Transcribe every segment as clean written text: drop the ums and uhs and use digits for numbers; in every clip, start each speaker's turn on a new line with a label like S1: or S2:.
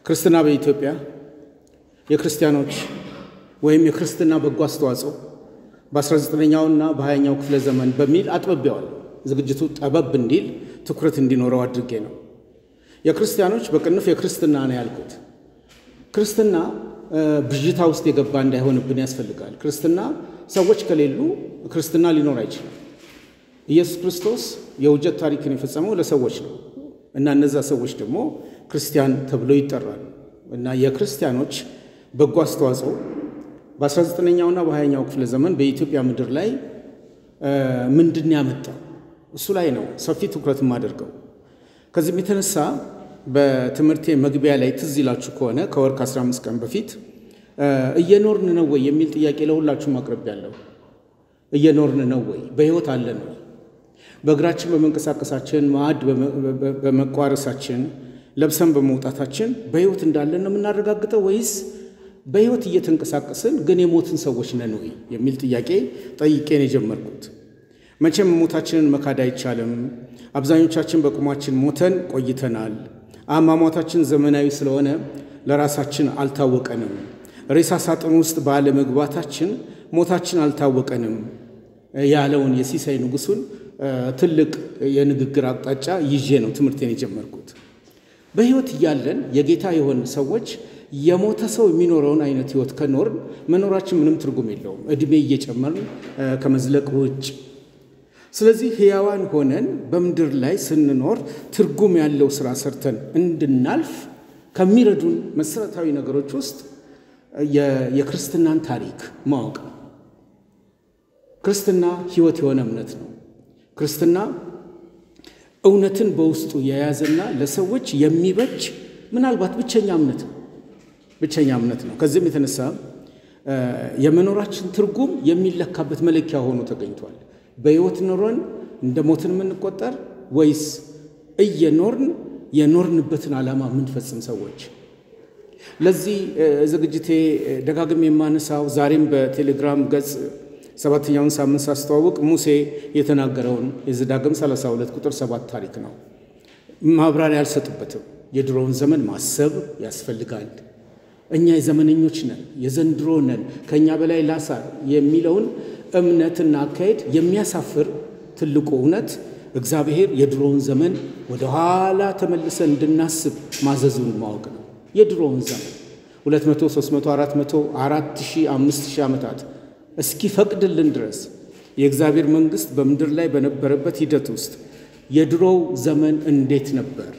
S1: ክርስትና በኢትዮጵያ የክርስቲያኖች ወይም የክርስትና በጎ አስተዋጽኦ በ19ኛውና በ20ኛው ክፍለ ዘመን በሚል አጥብቤዋለሁ። ዝግጅቱ ጠበብ እንዲል ትኩረት እንዲኖረው አድርጌ ነው። የክርስቲያኖች በቅንፍ የክርስትና ነው ያልኩት። ክርስትና ብዥታ ውስጥ የገባ እንዳይሆንብን ያስፈልጋል። ክርስትና ሰዎች ከሌሉ ክርስትና ሊኖር አይችልም። ኢየሱስ ክርስቶስ የውጀት ታሪክን የፈጸመው ለሰዎች ነው እና እነዛ ሰዎች ደግሞ ክርስቲያን ተብለው ይጠራሉ። እና የክርስቲያኖች በጎ አስተዋጽኦ በ19ኛውና በ20ኛው ክፍለ ዘመን በኢትዮጵያ ምድር ላይ ምንድን ያመጣው እሱ ላይ ነው ሰፊ ትኩረት ማደርገው። ከዚህም የተነሳ በትምህርቴ መግቢያ ላይ ትዝ ይላችሁ ከሆነ ከወር ከ15 ቀን በፊት እየኖርን ነው ወይ የሚል ጥያቄ ለሁላችሁ ማቅረብያለሁ። እየኖርን ነው ወይ? በህይወት አለን ወይ? በእግራችን በመንቀሳቀሳችን ማዕድ በመቋረሳችን ለብሰን በመውጣታችን በህይወት እንዳለን ነው የምናረጋግጠው ወይስ በህይወት እየተንቀሳቀስን ግን የሞትን ሰዎች ነን ወይ የሚል ጥያቄ ጠይቄን የጀመርኩት። መቼም ሞታችንን መካድ አይቻልም። አብዛኞቻችን በቁማችን ሞተን ቆይተናል። አሟሟታችን ዘመናዊ ስለሆነ ለራሳችን አልታወቀንም። ሬሳ ሳጥን ውስጥ ባለ መግባታችን ሞታችን አልታወቀንም ያለውን የሲሳይ ንጉሱን ትልቅ የንግግር አቅጣጫ ይዤ ነው ትምህርቴን የጀመርኩት። በህይወት እያለን የጌታ የሆን ሰዎች የሞተ ሰው የሚኖረውን አይነት ህይወት ከኖርን መኖራችን ምንም ትርጉም የለውም፣ እድሜ እየጨመርን ከመዝለቅ ውጭ። ስለዚህ ህያዋን ሆነን በምድር ላይ ስንኖር ትርጉም ያለው ስራ ሰርተን እንድናልፍ ከሚረዱን መሰረታዊ ነገሮች ውስጥ የክርስትናን ታሪክ ማወቅ ነው። ክርስትና ህይወት የሆነ እምነት ነው። ክርስትና እውነትን በውስጡ የያዘና ለሰዎች የሚበጅ ምናልባት ብቸኛ እምነት ነው። ከዚህም የተነሳ የመኖራችን ትርጉም የሚለካበት መለኪያ ሆኖ ተገኝቷል። በህይወት ኖረን እንደ ሞትን የምንቆጠር ወይስ እየኖርን የኖርንበትን ዓላማ የምንፈጽም ሰዎች? ለዚህ ዝግጅቴ ደጋግሜ የማነሳው ዛሬም በቴሌግራም ገጽ 7ኛውን ሳምንት ሳስተዋውቅ ሙሴ የተናገረውን የዘዳግም 32 ቁጥር 7 ታሪክ ነው። ማብራሪያ አልሰጥበትም። የድሮውን ዘመን ማሰብ ያስፈልጋል። እኛ የዘመነኞች ነን፣ የዘንድሮ ነን፣ ከኛ በላይ ላሳር የሚለውን እምነትና አካሄድ የሚያሳፍር ትልቁ እውነት እግዚአብሔር የድሮውን ዘመን ወደ ኋላ ተመልሰን እንድናስብ ማዘዙን ማወቅ ነው። የድሮውን ዘመን 200 300 400 4000 5000 ዓመታት እስኪ ፈቅድልን ድረስ የእግዚአብሔር መንግስት በምድር ላይ በነበረበት ሂደት ውስጥ የድሮው ዘመን እንዴት ነበር?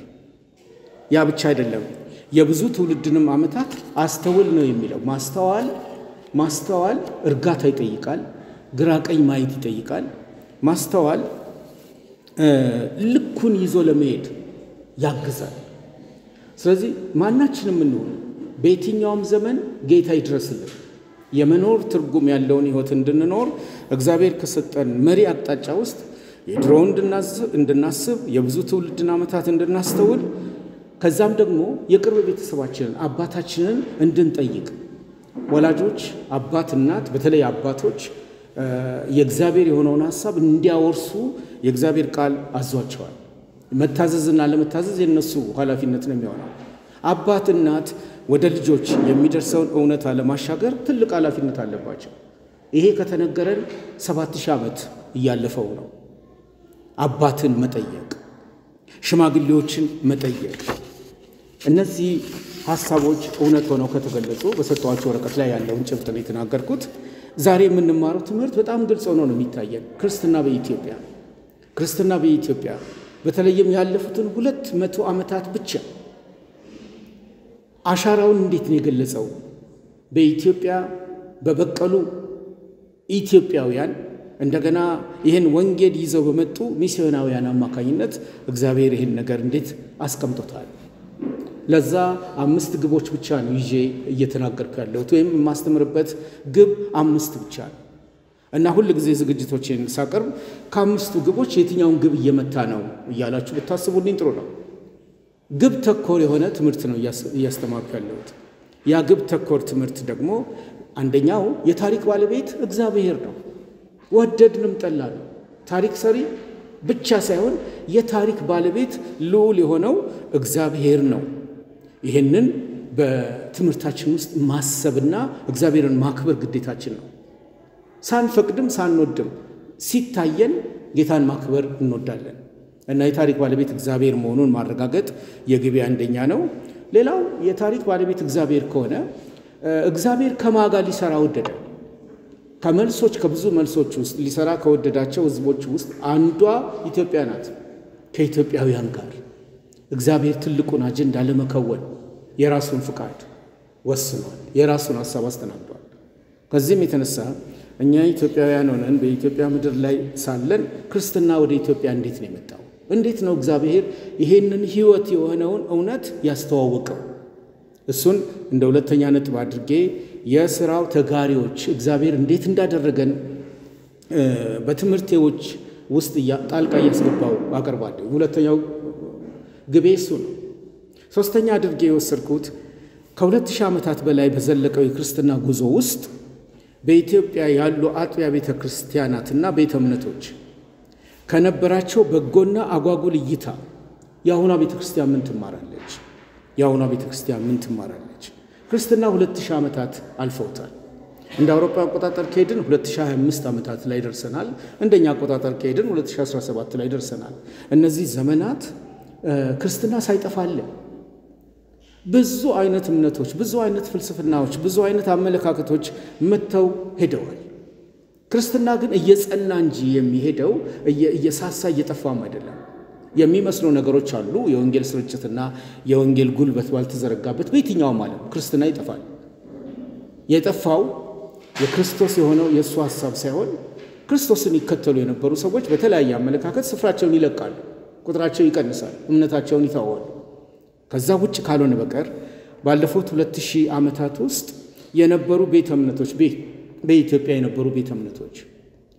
S1: ያ ብቻ አይደለም፣ የብዙ ትውልድንም ዓመታት አስተውል ነው የሚለው። ማስተዋል እርጋታ ይጠይቃል። ግራ ቀኝ ማየት ይጠይቃል። ማስተዋል ልኩን ይዞ ለመሄድ ያግዛል። ስለዚህ ማናችንም እንሆን በየትኛውም ዘመን ጌታ ይድረስልን። የመኖር ትርጉም ያለውን ህይወት እንድንኖር እግዚአብሔር ከሰጠን መሪ አቅጣጫ ውስጥ የድሮውን እንድናስብ የብዙ ትውልድን ዓመታት እንድናስተውል ከዛም ደግሞ የቅርብ ቤተሰባችንን አባታችንን እንድንጠይቅ ወላጆች፣ አባት፣ እናት በተለይ አባቶች የእግዚአብሔር የሆነውን ሐሳብ እንዲያወርሱ የእግዚአብሔር ቃል አዟቸዋል። መታዘዝና ለመታዘዝ የነሱ ኃላፊነት ነው የሚሆነው። አባት እናት ወደ ልጆች የሚደርሰውን እውነት ለማሻገር ትልቅ ኃላፊነት አለባቸው። ይሄ ከተነገረን 7000 ዓመት እያለፈው ነው። አባትን መጠየቅ፣ ሽማግሌዎችን መጠየቅ፣ እነዚህ ሐሳቦች እውነት ሆነው ከተገለጹ በሰጠዋቸው ወረቀት ላይ ያለውን ጭብጥ ነው የተናገርኩት። ዛሬ የምንማረው ትምህርት በጣም ግልጽ ሆኖ ነው የሚታየን። ክርስትና በኢትዮጵያ በተለይም ያለፉትን 200 ዓመታት ብቻ አሻራውን እንዴት ነው የገለጸው? በኢትዮጵያ በበቀሉ ኢትዮጵያውያን እንደገና ይህን ወንጌል ይዘው በመጡ ሚስዮናውያን አማካኝነት እግዚአብሔር ይህን ነገር እንዴት አስቀምጦታል? ለዛ 5 ግቦች ብቻ ነው ይዤ እየተናገርኩ ያለሁት፣ ወይም የማስተምርበት ግብ 5 ብቻ ነው እና ሁሉ ጊዜ ዝግጅቶችን ሳቀርብ ከ5ቱ ግቦች የትኛውን ግብ እየመታ ነው እያላችሁ ብታስቡልኝ ጥሩ ነው። ግብ ተኮር የሆነ ትምህርት ነው እያስተማርኩ ያለሁት። ያ ግብ ተኮር ትምህርት ደግሞ አንደኛው የታሪክ ባለቤት እግዚአብሔር ነው። ወደድንም ጠላን ታሪክ ሰሪ ብቻ ሳይሆን የታሪክ ባለቤት ልዑል የሆነው እግዚአብሔር ነው። ይሄንን በትምህርታችን ውስጥ ማሰብና እግዚአብሔርን ማክበር ግዴታችን ነው። ሳንፈቅድም ሳንወድም ሲታየን ጌታን ማክበር እንወዳለን እና የታሪክ ባለቤት እግዚአብሔር መሆኑን ማረጋገጥ የግቤ አንደኛ ነው። ሌላው የታሪክ ባለቤት እግዚአብሔር ከሆነ እግዚአብሔር ከማጋ ሊሰራ ወደደ። ከብዙ መልሶች ውስጥ ሊሰራ ከወደዳቸው ህዝቦች ውስጥ አንዷ ኢትዮጵያ ናት። ከኢትዮጵያውያን ጋር እግዚአብሔር ትልቁን አጀንዳ ለመከወን የራሱን ፍቃድ ወስኗል። የራሱን ሐሳብ አስተናግዷል። ከዚህም የተነሳ እኛ ኢትዮጵያውያን ሆነን በኢትዮጵያ ምድር ላይ ሳለን ክርስትና ወደ ኢትዮጵያ እንዴት ነው የመጣው? እንዴት ነው እግዚአብሔር ይሄንን ህይወት የሆነውን እውነት ያስተዋወቀው? እሱን እንደ ሁለተኛ ነጥብ አድርጌ የሥራው ተጋሪዎች እግዚአብሔር እንዴት እንዳደረገን በትምህርቴዎች ውስጥ ጣልቃ እያስገባው አቀርባለሁ። ሁለተኛው ግቤ እሱ ነው። ሶስተኛ አድርጌ የወሰድኩት ከ2000 ዓመታት በላይ በዘለቀው የክርስትና ጉዞ ውስጥ በኢትዮጵያ ያሉ አጥቢያ ቤተ ክርስቲያናትና ቤተ እምነቶች ከነበራቸው በጎና አጓጉል እይታ የአሁኗ ቤተ ክርስቲያን ምን ትማራለች? የአሁኗ ቤተ ክርስቲያን ምን ትማራለች? ክርስትና 2000 ዓመታት አልፈውታል። እንደ አውሮፓ አቆጣጠር ከሄድን 2025 ዓመታት ላይ ደርሰናል። እንደኛ አቆጣጠር ከሄድን 2017 ላይ ደርሰናል። እነዚህ ዘመናት ክርስትና ሳይጠፋለ ብዙ አይነት እምነቶች፣ ብዙ አይነት ፍልስፍናዎች፣ ብዙ አይነት አመለካከቶች መተው ሄደዋል። ክርስትና ግን እየጸና እንጂ የሚሄደው እየሳሳ እየጠፋም አይደለም። የሚመስሉ ነገሮች አሉ። የወንጌል ስርጭትና የወንጌል ጉልበት ባልተዘረጋበት በየትኛውም ዓለም ክርስትና ይጠፋል። የጠፋው የክርስቶስ የሆነው የእሱ ሐሳብ ሳይሆን ክርስቶስን ይከተሉ የነበሩ ሰዎች በተለያየ አመለካከት ስፍራቸውን ይለቃሉ፣ ቁጥራቸው ይቀንሳል፣ እምነታቸውን ይተዋሉ። ከዛ ውጭ ካልሆነ በቀር ባለፉት 2000 ዓመታት ውስጥ የነበሩ ቤተ እምነቶች በኢትዮጵያ የነበሩ ቤተ እምነቶች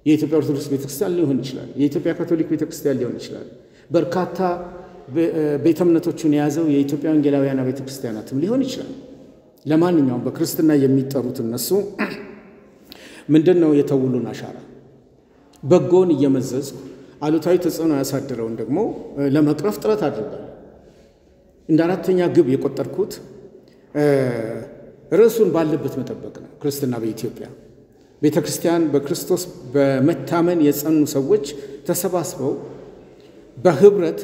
S1: የኢትዮጵያ ኦርቶዶክስ ቤተክርስቲያን ሊሆን ይችላል፣ የኢትዮጵያ ካቶሊክ ቤተክርስቲያን ሊሆን ይችላል፣ በርካታ ቤተ እምነቶችን የያዘው የኢትዮጵያ ወንጌላውያን ቤተክርስቲያናትም ሊሆን ይችላል። ለማንኛውም በክርስትና የሚጠሩት እነሱ ምንድነው የተውሉን አሻራ? በጎን እየመዘዝኩ አሉታዊ ተጽዕኖ ያሳደረውን ደግሞ ለመቅረፍ ጥረት አድርጋለሁ። እንደ አራተኛ ግብ የቆጠርኩት ርዕሱን ባለበት መጠበቅ ነው። ክርስትና በኢትዮጵያ ቤተክርስቲያን በክርስቶስ በመታመን የጸኑ ሰዎች ተሰባስበው በህብረት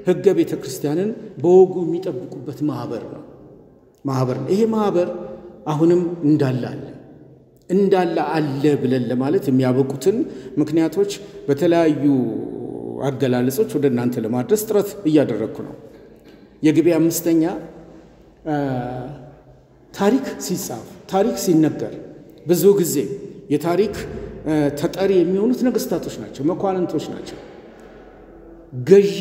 S1: ህገ ቤተክርስቲያንን በወጉ የሚጠብቁበት ማህበር ነው። ይሄ ማህበር አሁንም እንዳለ አለ ብለን ለማለት የሚያበቁትን ምክንያቶች በተለያዩ አገላለጾች ወደ እናንተ ለማድረስ ጥረት እያደረኩ ነው። የግቤ አምስተኛ ታሪክ ሲጻፍ፣ ታሪክ ሲነገር ብዙ ጊዜ የታሪክ ተጠሪ የሚሆኑት ነገስታቶች ናቸው፣ መኳንንቶች ናቸው። ገዢ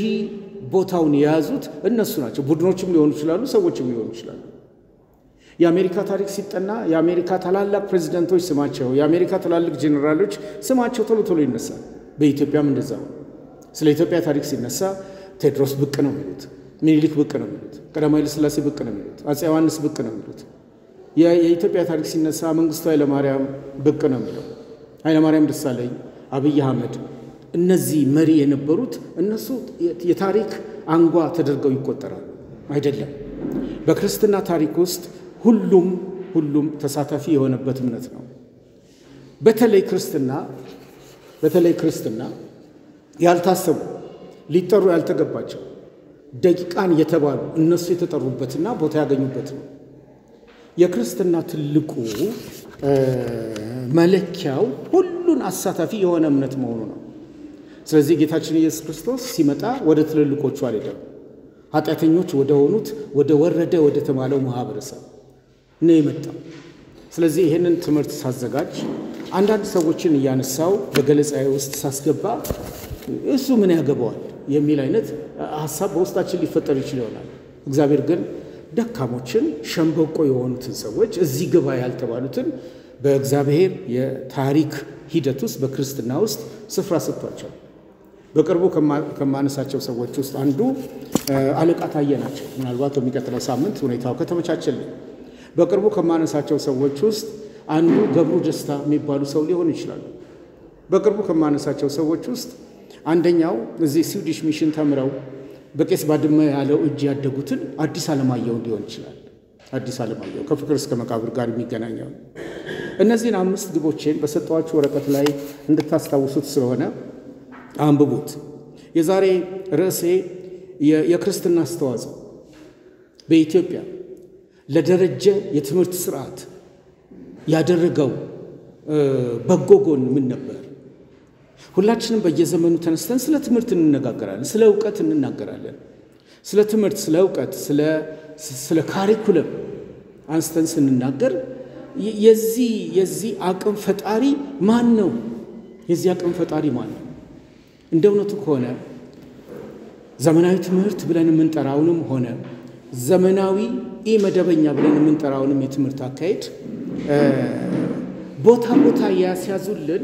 S1: ቦታውን የያዙት እነሱ ናቸው። ቡድኖችም ሊሆኑ ይችላሉ፣ ሰዎችም ሊሆኑ ይችላሉ። የአሜሪካ ታሪክ ሲጠና የአሜሪካ ታላላቅ ፕሬዚደንቶች ስማቸው፣ የአሜሪካ ታላላቅ ጄኔራሎች ስማቸው ቶሎ ይነሳል። በኢትዮጵያም እንደዛው። ስለ ኢትዮጵያ ታሪክ ሲነሳ ቴዎድሮስ ብቅ ነው የሚሉት፣ ምኒልክ ብቅ ነው የሚሉት፣ ቀዳማዊ ኃይለ ሥላሴ ብቅ ነው የሚሉት፣ አፄ ዮሐንስ ብቅ ነው የሚሉት። የኢትዮጵያ ታሪክ ሲነሳ መንግስቱ ኃይለማርያም ብቅ ነው የሚለው፣ ኃይለማርያም ደሳለኝ፣ አብይ አህመድ። እነዚህ መሪ የነበሩት እነሱ የታሪክ አንጓ ተደርገው ይቆጠራሉ። አይደለም። በክርስትና ታሪክ ውስጥ ሁሉም ተሳታፊ የሆነበት እምነት ነው። በተለይ ክርስትና ያልታሰቡ ሊጠሩ ያልተገባቸው ደቂቃን የተባሉ እነሱ የተጠሩበትና ቦታ ያገኙበት ነው። የክርስትና ትልቁ መለኪያው ሁሉን አሳታፊ የሆነ እምነት መሆኑ ነው። ስለዚህ ጌታችን ኢየሱስ ክርስቶስ ሲመጣ ወደ ትልልቆቹ አልሄደም። ኃጢአተኞች ወደ ሆኑት ወደ ተማለው ማህበረሰብ ነው የመጣው። ስለዚህ ይሄንን ትምህርት ሳዘጋጅ አንዳንድ ሰዎችን እያነሳው በገለጻዬ ውስጥ ሳስገባ እሱ ምን ያገባዋል የሚል አይነት ሐሳብ በውስጣችን ሊፈጠር ይችል ይሆናል። እግዚአብሔር ግን ደካሞችን፣ ሸምበቆ የሆኑትን ሰዎች እዚህ ግባ ያልተባሉትን በእግዚአብሔር የታሪክ ሂደት ውስጥ በክርስትና ውስጥ ስፍራ ሰጥቷቸው በቅርቡ ከማነሳቸው ሰዎች ውስጥ አንዱ አለቃ ታየ ናቸው። ምናልባት በሚቀጥለው ሳምንት ሁኔታው ከተመቻቸልን በቅርቡ ከማነሳቸው ሰዎች ውስጥ አንዱ ገብሩ ደስታ የሚባሉ ሰው ሊሆን ይችላል። በቅርቡ ከማነሳቸው ሰዎች ውስጥ አንደኛው እዚህ ስዊዲሽ ሚሽን ተምረው በቄስ ባድመ ያለው እጅ ያደጉትን አዲስ አለማየሁ ሊሆን ይችላል። አዲስ ዓለማየሁ ከፍቅር እስከ መቃብር ጋር የሚገናኘው። እነዚህን 5 ግቦችን በሰጠዋችሁ ወረቀት ላይ እንድታስታውሱት ስለሆነ አንብቡት። የዛሬ ርዕሴ የክርስትና አስተዋጽኦ በኢትዮጵያ ለደረጀ የትምህርት ስርዓት ያደረገው በጎ ጎን ምን ነበር? ሁላችንም በየዘመኑ ተነስተን ስለ ትምህርት እንነጋገራለን፣ ስለ ዕውቀት እንናገራለን። ስለ ትምህርት፣ ስለ ዕውቀት፣ ስለ ካሪኩለም አንስተን ስንናገር የዚህ አቅም ፈጣሪ ማን ነው? የዚህ አቅም ፈጣሪ ማን ነው? እንደ እውነቱ ከሆነ ዘመናዊ ትምህርት ብለን የምንጠራውንም ሆነ ዘመናዊ ኢመደበኛ ብለን የምንጠራውንም የትምህርት አካሄድ ቦታ ያስያዙልን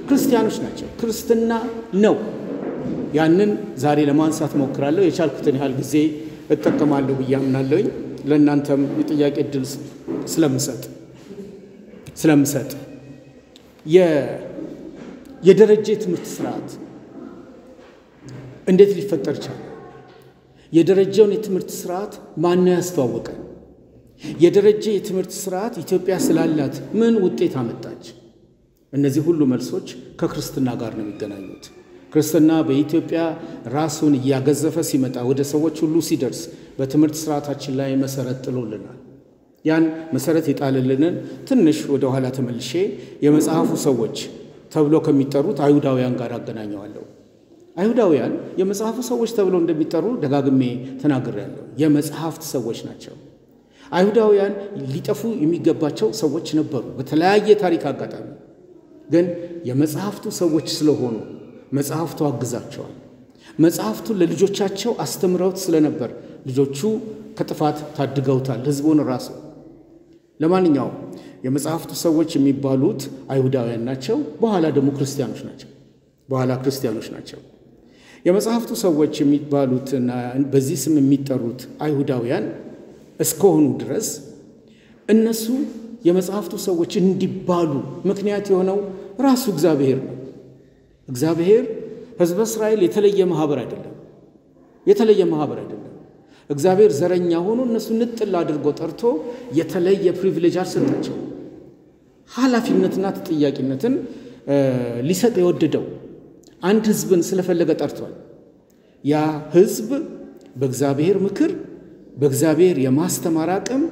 S1: ክርስቲያኖች ናቸው። ክርስትና ነው። ያንን ዛሬ ለማንሳት ሞክራለሁ። የቻልኩትን ያህል ጊዜ እጠቀማለሁ ብዬ አምናለሁኝ። ለእናንተም የጥያቄ ዕድል ስለምሰጥ የደረጀ የትምህርት ስርዓት እንዴት ሊፈጠር ቻለ? የደረጀውን የትምህርት ስርዓት ማን ያስተዋወቀን? የደረጀ የትምህርት ስርዓት ኢትዮጵያ ስላላት ምን ውጤት አመጣች? እነዚህ ሁሉ መልሶች ከክርስትና ጋር ነው የሚገናኙት። ክርስትና በኢትዮጵያ ራሱን እያገዘፈ ሲመጣ ወደ ሰዎች ሁሉ ሲደርስ በትምህርት ስርዓታችን ላይ መሰረት ጥሎልናል። ያን መሰረት የጣለልንን ትንሽ ወደ ኋላ ተመልሼ የመጽሐፉ ሰዎች ተብሎ ከሚጠሩት አይሁዳውያን ጋር አገናኘዋለሁ። አይሁዳውያን የመጽሐፉ ሰዎች ተብሎ እንደሚጠሩ ደጋግሜ ተናግሬያለሁ። የመጽሐፍት ሰዎች ናቸው። አይሁዳውያን ሊጠፉ የሚገባቸው ሰዎች ነበሩ በተለያየ ታሪክ አጋጣሚ። ግን የመጽሐፍቱ ሰዎች ስለሆኑ መጽሐፍቱ አግዛቸዋል። መጽሐፍቱ ለልጆቻቸው አስተምረውት ስለነበር ልጆቹ ከጥፋት ታድገውታል ሕዝቡን ራሱ። ለማንኛውም የመጽሐፍቱ ሰዎች የሚባሉት አይሁዳውያን ናቸው። በኋላ ደግሞ ክርስቲያኖች ናቸው። የመጽሐፍቱ ሰዎች የሚባሉትና በዚህ ስም የሚጠሩት አይሁዳውያን እስከሆኑ ድረስ እነሱ የመጽሐፍቱ ሰዎች እንዲባሉ ምክንያት የሆነው ራሱ እግዚአብሔር ነው። እግዚአብሔር ሕዝበ እስራኤል የተለየ ማህበር አይደለም። እግዚአብሔር ዘረኛ ሆኖ እነሱ ንጥል አድርጎ ጠርቶ የተለየ ፕሪቪሌጅ አልሰጣቸው። ኃላፊነትና ተጠያቂነትን ሊሰጥ የወደደው አንድ ሕዝብን ስለፈለገ ጠርቷል። ያ ሕዝብ በእግዚአብሔር ምክር፣ በእግዚአብሔር የማስተማር አቅም፣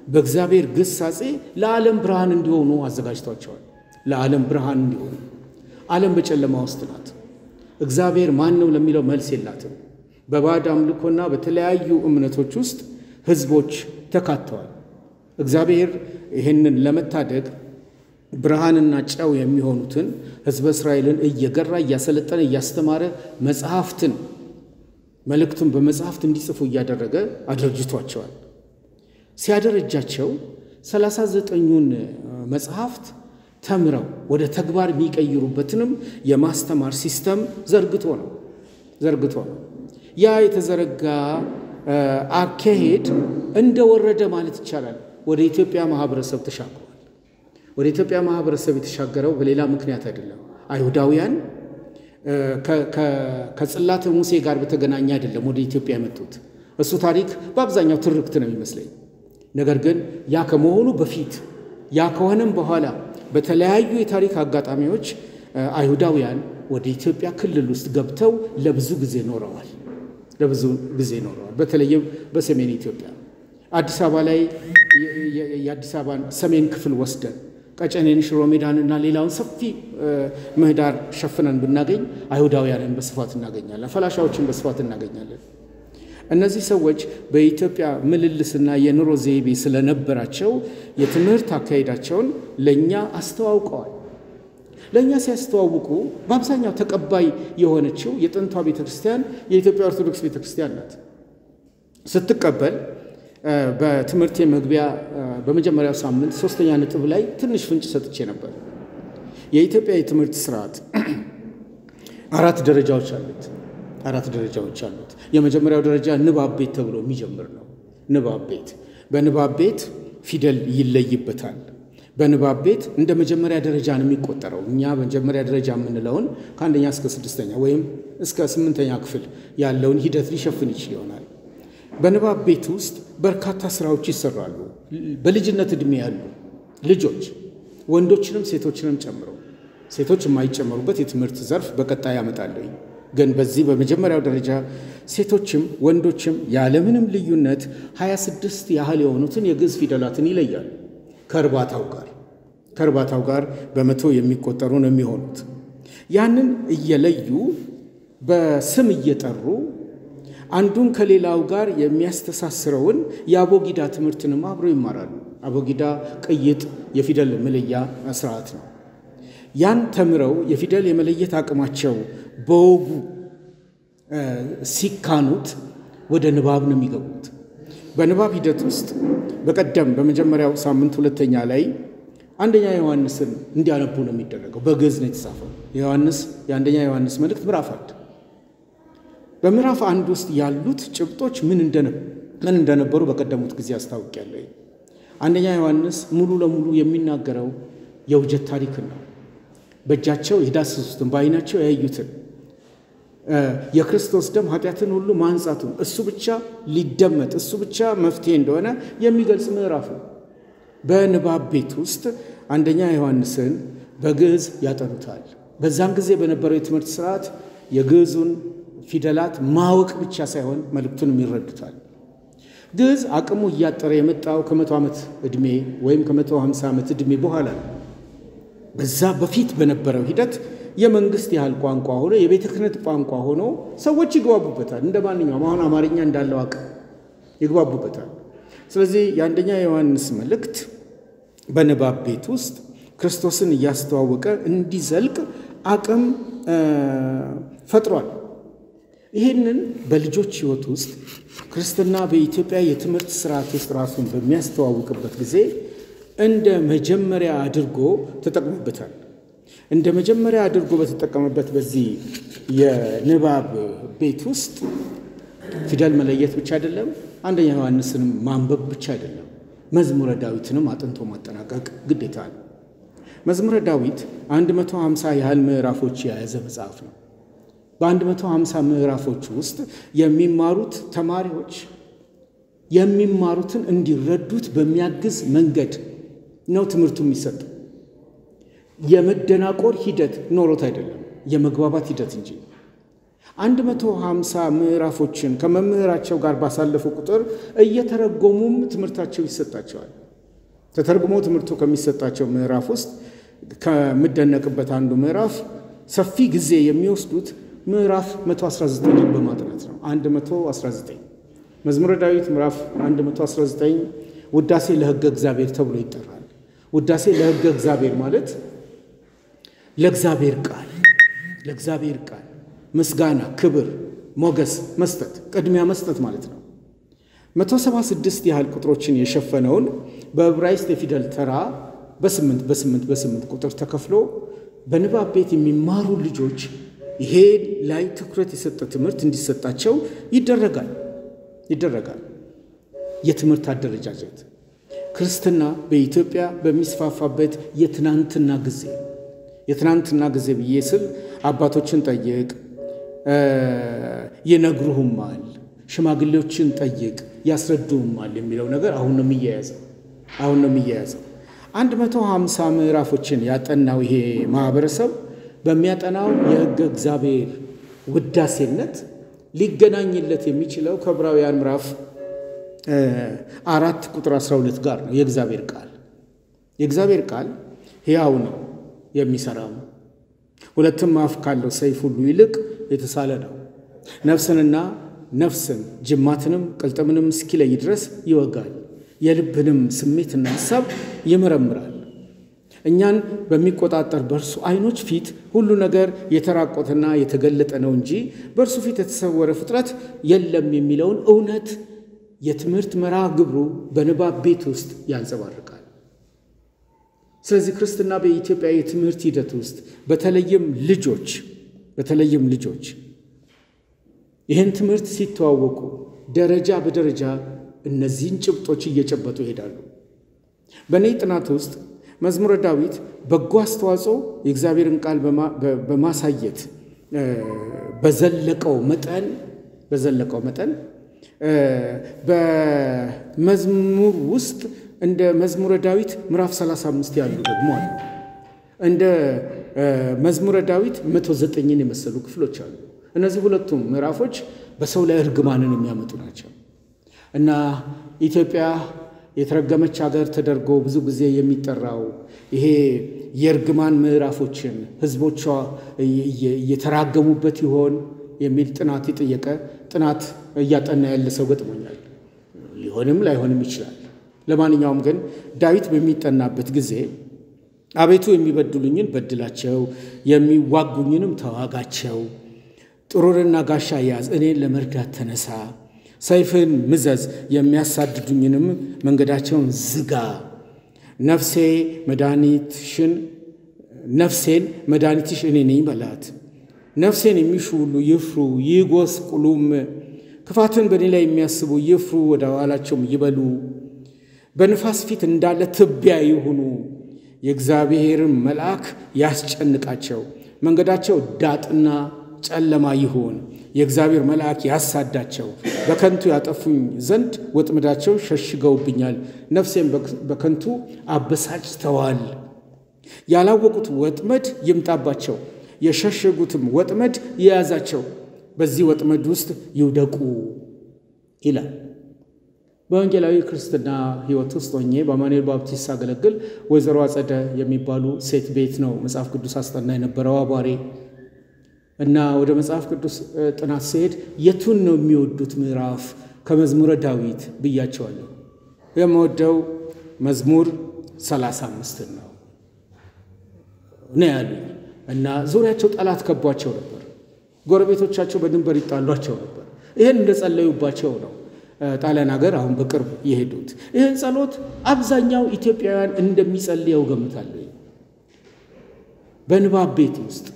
S1: በእግዚአብሔር ግሳጼ ለዓለም ብርሃን እንዲሆኑ አዘጋጅቷቸዋል። ለዓለም ብርሃን እንዲሆኑ። ዓለም በጨለማ ውስጥ ናት። እግዚአብሔር ማን ነው ለሚለው መልስ የላትም። በባዕድ አምልኮና በተለያዩ እምነቶች ውስጥ ሕዝቦች ተካተዋል። እግዚአብሔር ይህንን ለመታደግ ብርሃንና ጨው የሚሆኑትን ሕዝበ እስራኤልን እየገራ እያሰለጠነ እያስተማረ መጽሐፍትን መልእክቱን በመጽሐፍት እንዲጽፉ እያደረገ አደረጅቷቸዋል። ሲያደረጃቸው 39ኙን መጽሐፍት ተምረው ወደ ተግባር የሚቀይሩበትንም የማስተማር ሲስተም ዘርግቶ ነው። ያ የተዘረጋ አካሄድ እንደወረደ ማለት ይቻላል ወደ ኢትዮጵያ ማህበረሰብ ተሻግሯል። ወደ ኢትዮጵያ ማህበረሰብ የተሻገረው በሌላ ምክንያት አይደለም። አይሁዳውያን ከጽላተ ሙሴ ጋር በተገናኘ አይደለም ወደ ኢትዮጵያ የመጡት። እሱ ታሪክ በአብዛኛው ትርክት ነው የሚመስለኝ። ነገር ግን ያ ከመሆኑ በፊት ያ ከሆነም በኋላ በተለያዩ የታሪክ አጋጣሚዎች አይሁዳውያን ወደ ኢትዮጵያ ክልል ውስጥ ገብተው ለብዙ ጊዜ ኖረዋል። በተለይም በሰሜን ኢትዮጵያ አዲስ አበባ ላይ የአዲስ አበባን ሰሜን ክፍል ወስደን ቀጨኔን፣ ሽሮ ሜዳንና ሌላውን ሰፊ ምህዳር ሸፍነን ብናገኝ አይሁዳውያንን በስፋት እናገኛለን። ፈላሻዎችን በስፋት እናገኛለን። እነዚህ ሰዎች በኢትዮጵያ ምልልስና የኑሮ ዘይቤ ስለነበራቸው የትምህርት አካሄዳቸውን ለኛ አስተዋውቀዋል። ለኛ ሲያስተዋውቁ በአብዛኛው ተቀባይ የሆነችው የጥንቷ ቤተክርስቲያን የኢትዮጵያ ኦርቶዶክስ ቤተክርስቲያን ናት። ስትቀበል በትምህርት መግቢያ በመጀመሪያው ሳምንት 3ኛ ነጥብ ላይ ትንሽ ፍንጭ ሰጥቼ ነበር። የኢትዮጵያ የትምህርት ስርዓት 4 ደረጃዎች አሉት። የመጀመሪያው ደረጃ ንባብ ቤት ተብሎ የሚጀምር ነው። ንባብ ቤት በንባብ ቤት ፊደል ይለይበታል። በንባብ ቤት እንደ መጀመሪያ ደረጃ ነው የሚቆጠረው። እኛ መጀመሪያ ደረጃ የምንለውን ከ1ኛ እስከ 6ኛ ወይም እስከ 8ኛ ክፍል ያለውን ሂደት ሊሸፍን ይችል ይሆናል። በንባብ ቤት ውስጥ በርካታ ስራዎች ይሰራሉ። በልጅነት ዕድሜ ያሉ ልጆች ወንዶችንም ሴቶችንም ጨምረው፣ ሴቶች የማይጨመሩበት የትምህርት ዘርፍ በቀጣይ ያመጣለሁ። ግን በዚህ በመጀመሪያው ደረጃ ሴቶችም ወንዶችም ያለምንም ልዩነት 26 ያህል የሆኑትን የግዕዝ ፊደላትን ይለያሉ። ከእርባታው ጋር በመቶ የሚቆጠሩ ነው የሚሆኑት። ያንን እየለዩ በስም እየጠሩ አንዱን ከሌላው ጋር የሚያስተሳስረውን የአቦጊዳ ትምህርትንም አብሮ ይማራሉ። አቦጊዳ ቅይጥ የፊደል መለያ ስርዓት ነው። ያን ተምረው የፊደል የመለየት አቅማቸው በወጉ ሲካኑት ወደ ንባብ ነው የሚገቡት። በንባብ ሂደት ውስጥ በቀደም በመጀመሪያው ሳምንት ሁለተኛ ላይ አንደኛ ዮሐንስን እንዲያነቡ ነው የሚደረገው። በግዕዝ ነው የተጻፈው። የአንደኛ ዮሐንስ መልእክት ምዕራፍ 1 በምዕራፍ 1 ውስጥ ያሉት ጭብጦች ምን እንደነበሩ በቀደሙት ጊዜ አስታውቂያለሁ። አንደኛ ዮሐንስ ሙሉ ለሙሉ የሚናገረው የውጀት ታሪክን ነው። በእጃቸው የዳሰሱትን በዓይናቸው ያዩትን የክርስቶስ ደም ኃጢአትን ሁሉ ማንጻቱን እሱ ብቻ ሊደመጥ እሱ ብቻ መፍትሄ እንደሆነ የሚገልጽ ምዕራፍ ነው። በንባብ ቤት ውስጥ አንደኛ ዮሐንስን በግዕዝ ያጠኑታል። በዛን ጊዜ በነበረው የትምህርት ስርዓት የግዕዙን ፊደላት ማወቅ ብቻ ሳይሆን መልእክቱንም ይረዱታል። ግዕዝ አቅሙ እያጠረ የመጣው ከ100 ዓመት ዕድሜ ወይም ከ150 ዓመት ዕድሜ በኋላ ነው። በዛ በፊት በነበረው ሂደት የመንግስት ያህል ቋንቋ ሆኖ የቤተ ክህነት ቋንቋ ሆኖ ሰዎች ይግባቡበታል። እንደ ማንኛውም አሁን አማርኛ እንዳለው አቅም ይግባቡበታል። ስለዚህ የአንደኛ ዮሐንስ መልእክት በንባብ ቤት ውስጥ ክርስቶስን እያስተዋወቀ እንዲዘልቅ አቅም ፈጥሯል። ይህንን በልጆች ሕይወት ውስጥ ክርስትና በኢትዮጵያ የትምህርት ስርዓት ውስጥ ራሱን በሚያስተዋውቅበት ጊዜ እንደ መጀመሪያ አድርጎ ተጠቅሞበታል። እንደ መጀመሪያ አድርጎ በተጠቀመበት በዚህ የንባብ ቤት ውስጥ ፊደል መለየት ብቻ አይደለም፣ አንደኛ ዮሐንስንም ማንበብ ብቻ አይደለም፣ መዝሙረ ዳዊትንም አጥንቶ ማጠናቀቅ ግዴታ ነው። መዝሙረ ዳዊት 150 ያህል ምዕራፎች የያዘ መጽሐፍ ነው። በ150 ምዕራፎች ውስጥ የሚማሩት ተማሪዎች የሚማሩትን እንዲረዱት በሚያግዝ መንገድ ነው ትምህርቱ የሚሰጠው። የመደናቆር ሂደት ኖሮት አይደለም፣ የመግባባት ሂደት እንጂ። 150 ምዕራፎችን ከመምህራቸው ጋር ባሳለፉ ቁጥር እየተረጎሙም ትምህርታቸው ይሰጣቸዋል። ተተርጉሞ ትምህርቱ ከሚሰጣቸው ምዕራፍ ውስጥ ከምደነቅበት አንዱ ምዕራፍ ሰፊ ጊዜ የሚወስዱት ምዕራፍ 119 በማጥናት ነው። 119 መዝሙረ ዳዊት ምዕራፍ 119 ውዳሴ ለሕገ እግዚአብሔር ተብሎ ይጠራል። ውዳሴ ለሕገ እግዚአብሔር ማለት ለእግዚአብሔር ቃል ምስጋና፣ ክብር፣ ሞገስ መስጠት፣ ቅድሚያ መስጠት ማለት ነው። 176 ያህል ቁጥሮችን የሸፈነውን በዕብራይስጥ የፊደል ተራ በ8 ቁጥር ተከፍሎ በንባብ ቤት የሚማሩ ልጆች ይሄ ላይ ትኩረት የሰጠ ትምህርት እንዲሰጣቸው ይደረጋል። የትምህርት አደረጃጀት ክርስትና በኢትዮጵያ በሚስፋፋበት የትናንትና ጊዜ ብዬ ስል አባቶችን ጠይቅ ይነግሩህማል፣ ሽማግሌዎችን ጠይቅ ያስረዱህማል የሚለው ነገር አሁን ነው የሚያያዘው። 150 ምዕራፎችን ያጠናው ይሄ ማህበረሰብ በሚያጠናው የሕገ እግዚአብሔር ውዳሴነት ሊገናኝለት የሚችለው ከዕብራውያን ምዕራፍ 4 ቁጥር 12 ጋር ነው። የእግዚአብሔር ቃል ሕያው ነው፣ የሚሰራው ሁለትም አፍ ካለው ሰይፍ ሁሉ ይልቅ የተሳለ ነው፣ ነፍስን ጅማትንም ቅልጥምንም እስኪለይ ድረስ ይወጋል፣ የልብንም ስሜትና ሐሳብ ይመረምራል። እኛን በሚቆጣጠር በእርሱ ዓይኖች ፊት ሁሉ ነገር የተራቆተና የተገለጠ ነው እንጂ በእርሱ ፊት የተሰወረ ፍጥረት የለም የሚለውን እውነት የትምህርት መርሃ ግብሩ በንባብ ቤት ውስጥ ያንጸባርቃል። ስለዚህ ክርስትና በኢትዮጵያ የትምህርት ሂደት ውስጥ በተለይም ልጆች ይህን ትምህርት ሲተዋወቁ ደረጃ በደረጃ እነዚህን ጭብጦች እየጨበጡ ይሄዳሉ። በእኔ ጥናት ውስጥ መዝሙረ ዳዊት በጎ አስተዋጽኦ የእግዚአብሔርን ቃል በማሳየት በዘለቀው መጠን በመዝሙር ውስጥ እንደ መዝሙረ ዳዊት ምዕራፍ 35 ያሉ ደግሞ አሉ። እንደ መዝሙረ ዳዊት 109ን የመሰሉ ክፍሎች አሉ። እነዚህ ሁለቱም ምዕራፎች በሰው ላይ እርግማንን የሚያመጡ ናቸው እና ኢትዮጵያ የተረገመች ሀገር ተደርጎ ብዙ ጊዜ የሚጠራው ይሄ የእርግማን ምዕራፎችን ህዝቦቿ እየተራገሙበት ይሆን የሚል ጥናት የጠየቀ ጥናት እያጠና ያለ ሰው ገጥሞኛል። ሊሆንም ላይሆንም ይችላል። ለማንኛውም ግን ዳዊት በሚጠናበት ጊዜ አቤቱ የሚበድሉኝን በድላቸው፣ የሚዋጉኝንም ተዋጋቸው፣ ጥሩርና ጋሻ ያዝ፣ እኔን ለመርዳት ተነሳ፣ ሰይፍን ምዘዝ፣ የሚያሳድዱኝንም መንገዳቸውን ዝጋ፣ ነፍሴን መድኃኒትሽ እኔ ነኝ በላት። ነፍሴን የሚሹ ሁሉ ይፍሩ ይጎስቁሉም፣ ክፋትን በእኔ ላይ የሚያስቡ ይፍሩ፣ ወደ ኋላቸውም ይበሉ፣ በንፋስ ፊት እንዳለ ትቢያ ይሁኑ። የእግዚአብሔርን መልአክ ያስጨንቃቸው፣ መንገዳቸው ዳጥና ጨለማ ይሁን። የእግዚአብሔር መልአክ ያሳዳቸው፣ በከንቱ ያጠፉኝ ዘንድ ወጥመዳቸው ሸሽገውብኛል። ነፍሴን በከንቱ አበሳጭተዋል። ያላወቁት ወጥመድ ይምጣባቸው፣ የሸሸጉትም ወጥመድ ይያዛቸው፣ በዚህ ወጥመድ ውስጥ ይውደቁ ይላል። በወንጌላዊ ክርስትና ሕይወት ውስጥ ሆኜ በአማኑኤል ባፕቲስት ሳገለግል ወይዘሮ አጸደ የሚባሉ ሴት ቤት ነው መጽሐፍ ቅዱስ አስጠና የነበረው አቧሬ እና ወደ መጽሐፍ ቅዱስ ጥናት ሲሄድ የቱን ነው የሚወዱት ምዕራፍ ከመዝሙረ ዳዊት ብያቸዋለሁ። የምወደው መዝሙር 35 ነው ያሉኝ እና ዙሪያቸው ጠላት ከቧቸው ነበር። ጎረቤቶቻቸው በድንበር ይጣሏቸው ነበር። ይሄን እንደጸለዩባቸው ነው ጣሊያን ሀገር አሁን በቅርብ የሄዱት። ይሄን ጸሎት አብዛኛው ኢትዮጵያውያን እንደሚጸልየው ገምታለሁ። በንባብ ቤት ውስጥ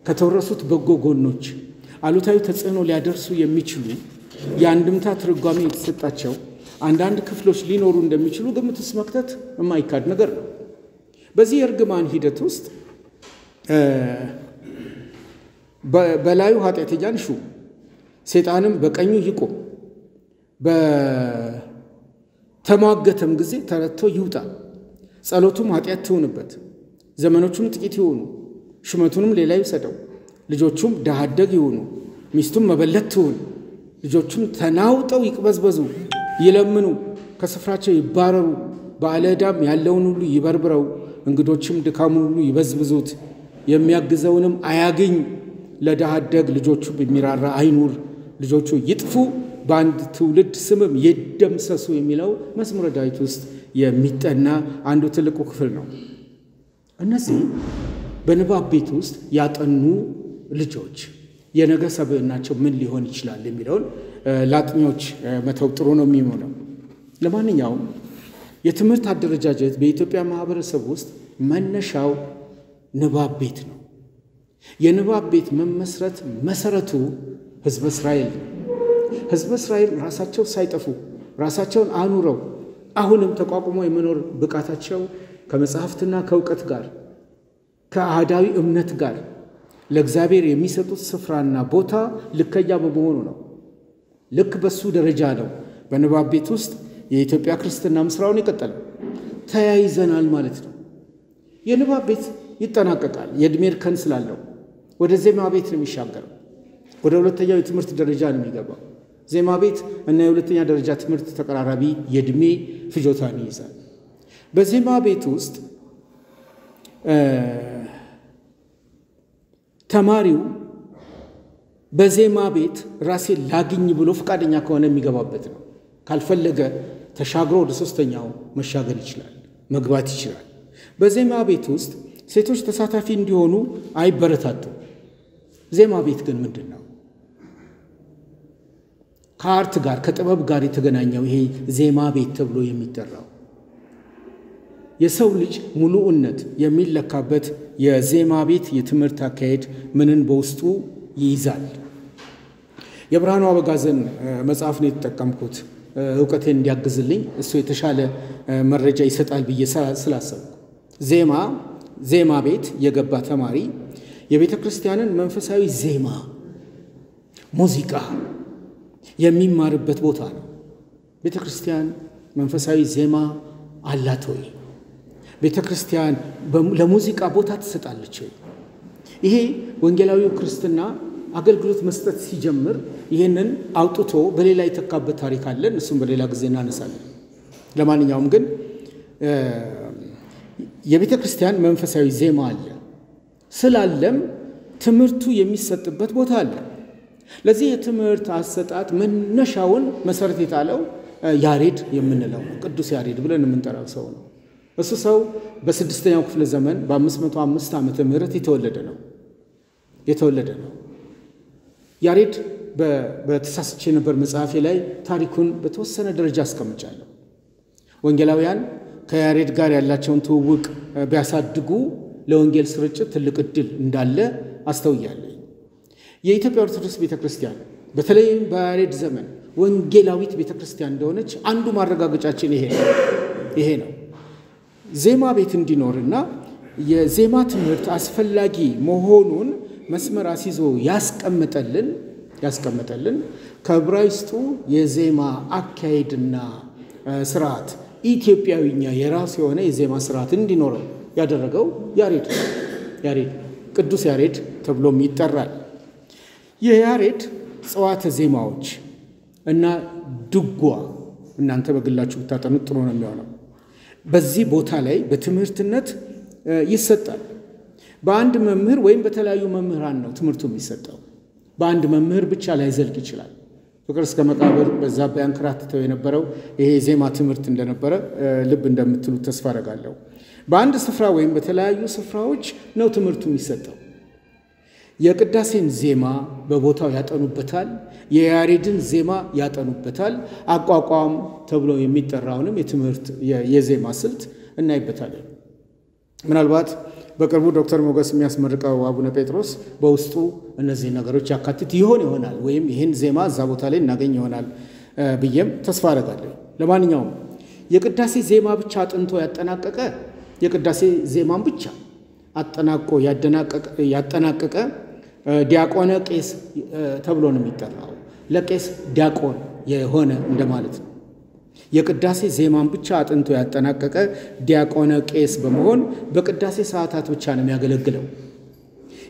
S1: ከተወረሱት በጎ ጎኖች አሉታዊ ተጽዕኖ ሊያደርሱ የሚችሉ የአንድምታ ትርጓሜ የተሰጣቸው አንዳንድ ክፍሎች ሊኖሩ እንደሚችሉ ግምት ውስጥ መክተት የማይካድ ነገር ነው። በዚህ የእርግማን ሂደት ውስጥ በላዩ ኃጢአተኛን ሹም፣ ሰይጣንም በቀኙ ይቆም፣ በተሟገተም ጊዜ ተረቶ ይውጣ፣ ጸሎቱም ኃጢአት ትሁንበት፣ ዘመኖቹም ጥቂት ይሆኑ፣ ሹመቱንም ሌላ ይውሰደው፣ ልጆቹም ድሃ አደግ ይሁኑ፣ ሚስቱም መበለት ትሁን፣ ልጆቹም ተናውጠው ይቅበዝበዙ፣ ይለምኑ፣ ከስፍራቸው ይባረሩ፣ ባለ ዕዳም ያለውን ሁሉ ይበርብረው፣ እንግዶችም ድካሙን ሁሉ ይበዝብዙት፣ የሚያግዘውንም አያግኝ፣ ለድሃ አደግ ልጆቹ የሚራራ አይኑር፣ ልጆቹ ይጥፉ፣ በአንድ ትውልድ ስምም ይደምሰሱ የሚለው መዝሙረ ዳዊት ውስጥ የሚጠና አንዱ ትልቁ ክፍል ነው። እነዚህ በንባብ ቤት ውስጥ ያጠኑ ልጆች የነገ ሰብዕናቸው ምን ሊሆን ይችላል የሚለውን ለአጥኚዎች መተው ጥሩ ነው የሚሆነው። ለማንኛውም የትምህርት አደረጃጀት በኢትዮጵያ ማህበረሰብ ውስጥ መነሻው ንባብ ቤት ነው። የንባብ ቤት መመስረት መሰረቱ ህዝበ እስራኤል ነው። ህዝበ እስራኤል ራሳቸው ሳይጠፉ ራሳቸውን አኑረው አሁንም ተቋቁሞ የመኖር ብቃታቸው ከመጽሐፍትና ከእውቀት ጋር ከአህዳዊ እምነት ጋር ለእግዚአብሔር የሚሰጡት ስፍራና ቦታ ልከያ በመሆኑ ነው። ልክ በሱ ደረጃ ነው በንባብ ቤት ውስጥ የኢትዮጵያ ክርስትና ምስራውን ይቀጥላል። ተያይዘናል ማለት ነው። የንባብ ቤት ይጠናቀቃል። የዕድሜ እርከን ስላለው ወደ ዜማ ቤት ነው የሚሻገረው። ወደ ሁለተኛው የትምህርት ደረጃ ነው የሚገባው። ዜማ ቤት እና የሁለተኛ ደረጃ ትምህርት ተቀራራቢ የዕድሜ ፍጆታን ይይዛል። በዜማ ቤት ውስጥ ተማሪው በዜማ ቤት ራሴን ላግኝ ብሎ ፈቃደኛ ከሆነ የሚገባበት ነው። ካልፈለገ ተሻግሮ ወደ ሶስተኛው መሻገር ይችላል፣ መግባት ይችላል። በዜማ ቤት ውስጥ ሴቶች ተሳታፊ እንዲሆኑ አይበረታቱም። ዜማ ቤት ግን ምንድነው? ከአርት ጋር ከጥበብ ጋር የተገናኘው ይሄ ዜማ ቤት ተብሎ የሚጠራው የሰው ልጅ ሙሉነት የሚለካበት የዜማ ቤት የትምህርት አካሄድ ምንን በውስጡ ይይዛል? የብርሃኑ አበጋዘን መጽሐፍ ነው የተጠቀምኩት ዕውቀቴን እንዲያግዝልኝ፣ እሱ የተሻለ መረጃ ይሰጣል ብዬ ስላሰብኩ። ዜማ ቤት የገባ ተማሪ የቤተ ክርስቲያንን መንፈሳዊ ዜማ፣ ሙዚቃ የሚማርበት ቦታ ነው። ቤተ ክርስቲያን መንፈሳዊ ዜማ አላት ወይ? ቤተ ክርስቲያን ለሙዚቃ ቦታ ትሰጣለች ወይ? ይሄ ወንጌላዊው ክርስትና አገልግሎት መስጠት ሲጀምር ይህንን አውጥቶ በሌላ የተካበት ታሪክ አለን። እሱም በሌላ ጊዜ እናነሳለን። ለማንኛውም ግን የቤተ ክርስቲያን መንፈሳዊ ዜማ አለ ስላለም ትምህርቱ የሚሰጥበት ቦታ አለ። ለዚህ የትምህርት አሰጣጥ መነሻውን መሰረት የጣለው ያሬድ የምንለው ቅዱስ ያሬድ ብለን የምንጠራው ሰው ነው። እሱ ሰው በ6ኛው ክፍለ ዘመን በ505 ዓመተ ምህረት የተወለደ ነው። ያሬድ በተሳስቼ ነበር መጽሐፌ ላይ ታሪኩን በተወሰነ ደረጃ አስቀምጫለሁ። ወንጌላውያን ከያሬድ ጋር ያላቸውን ትውውቅ ቢያሳድጉ ለወንጌል ስርጭት ትልቅ ዕድል እንዳለ አስተውያለሁ። የኢትዮጵያ ኦርቶዶክስ ቤተክርስቲያን በተለይም በያሬድ ዘመን ወንጌላዊት ቤተክርስቲያን እንደሆነች አንዱ ማረጋገጫችን ይሄ ነው። ዜማ ቤት እንዲኖርና የዜማ ትምህርት አስፈላጊ መሆኑን መስመር አስይዞ ያስቀመጠልን ከዕብራይስጡ የዜማ አካሄድና ስርዓት ኢትዮጵያዊኛ የራሱ የሆነ የዜማ ስርዓት እንዲኖረው ያደረገው ያሬድ ቅዱስ ያሬድ ተብሎም ይጠራል። የያሬድ ጸዋተ ዜማዎች እና ድጓ እናንተ በግላችሁ ብታጠኑት ጥሩ ነው የሚሆነው። በዚህ ቦታ ላይ በትምህርትነት ይሰጣል። በአንድ መምህር ወይም በተለያዩ መምህራን ነው ትምህርቱ የሚሰጠው። በአንድ መምህር ብቻ ላይ ዘልቅ ይችላል። ፍቅር እስከ መቃብር በዛ በያንከራተተው የነበረው ይሄ ዜማ ትምህርት እንደነበረ ልብ እንደምትሉት ተስፋ አደርጋለሁ። በአንድ ስፍራ ወይም በተለያዩ ስፍራዎች ነው ትምህርቱ የሚሰጠው። የቅዳሴን ዜማ በቦታው ያጠኑበታል። የያሬድን ዜማ ያጠኑበታል። አቋቋም ተብሎ የሚጠራውንም የትምህርት የዜማ ስልት እናይበታለን። ምናልባት በቅርቡ ዶክተር ሞገስ የሚያስመርቀው አቡነ ጴጥሮስ በውስጡ እነዚህ ነገሮች ያካትት ይሆናል ወይም ይህን ዜማ እዛ ቦታ ላይ እናገኝ ይሆናል ብዬም ተስፋ አደርጋለሁ። ለማንኛውም የቅዳሴ ዜማ ብቻ አጥንቶ የቅዳሴ ዜማን ብቻ አጠናቆ ያጠናቀቀ ዲያቆነ ቄስ ተብሎ ነው የሚጠራው። ለቄስ ዲያቆን የሆነ እንደማለት ነው። የቅዳሴ ዜማን ብቻ አጥንቶ ያጠናቀቀ ዲያቆነ ቄስ በመሆን በቅዳሴ ሰዓታት ብቻ ነው የሚያገለግለው።